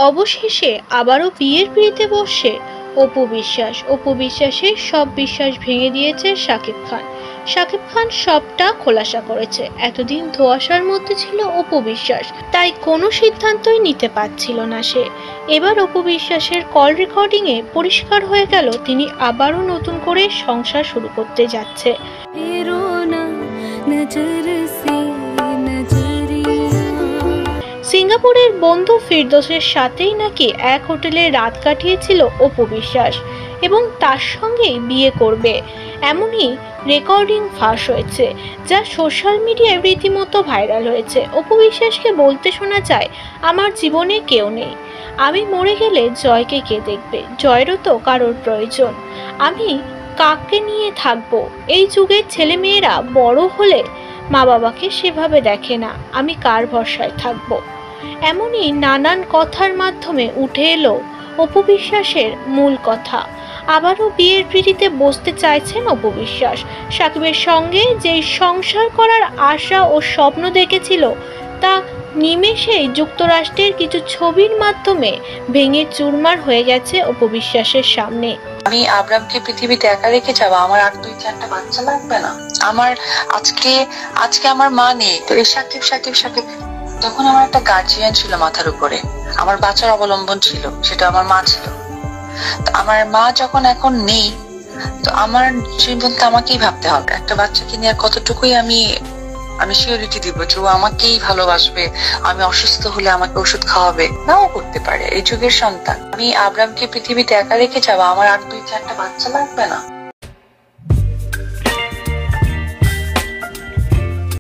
অবশেষে আবারও বিয়ের পিঁড়িতে বসে অপু বিশ্বাস। অপু বিশ্বাসের সব বিশ্বাস ভেঙে দিয়েছে শাকিব খান। শাকিব খান সবটা খোলাসা করেছে। এতদিন ধোঁয়াশার মধ্যে ছিল অপু বিশ্বাস, তাই কোনো সিদ্ধান্তই নিতে পারছিল না সে। এবার অপু বিশ্বাসের কল রেকর্ডিং এ পরিষ্কার হয়ে গেল তিনি আবারও নতুন করে সংসার শুরু করতে যাচ্ছে। সিঙ্গাপুরের বন্ধু ফিরদৌসের সাথেই নাকি এক হোটেলে রাত কাটিয়েছিল অপু বিশ্বাস এবং তার সঙ্গেই বিয়ে করবে, এমনই রেকর্ডিং ফাঁস হয়েছে, যা সোশ্যাল মিডিয়ায় রীতিমতো ভাইরাল হয়েছে। অপু বিশ্বাসকে বলতে শোনা যায়, আমার জীবনে কেউ নেই, আমি মরে গেলে জয়কে কে দেখবে, জয়েরও তো কারোর প্রয়োজন, আমি কাকে নিয়ে থাকবো। এই যুগের ছেলে মেয়েরা বড় হলে মা বাবাকে সেভাবে দেখে না, আমি কার ভরসায় থাকবো। এমনই নানান কথার মাধ্যমে উঠে এলো অপু বিশ্বাসের মূল কথা। আবারও বিয়ের পিঁড়িতে বসতে চাইছেন অপু বিশ্বাস। সাকিবের সঙ্গে যে সংসার করার আশা ও স্বপ্ন দেখেছিল তা নিমেষেই যুক্তরাষ্ট্রের কিছু ছবির মাধ্যমে ভেঙে চুরমার হয়ে গেছে অপু বিশ্বাসের সামনে। আমি আব্রামকে পৃথিবীতে একা রেখে যাবো, আমার আর 2-4টা বাচ্চা লাগবে না। আমার আজকে আমার মা নেই, তো এই সাকিব সাকিব সাকিব। তখন আমার একটা গার্জিয়ান ছিল মাথার উপরে, আমার বাচ্চার অবলম্বন ছিল, সেটা আমার মা ছিল। তো আমার মা যখন এখন নেই, তো আমার জীবনটা আমাকেই ভাবতে হবে। একটা বাচ্চাকে নিয়ে কতটুকুই আমি সিওরিটি দিব যে ও আমাকেই ভালোবাসবে, আমি অসুস্থ হলে আমাকে ওষুধ খাওয়াবে, নাও করতে পারে। এই যুগের সন্তান। আমি আব্রামকে পৃথিবীতে একা রেখে যাবো, আমার আর 2-4টা বাচ্চা লাগবে না।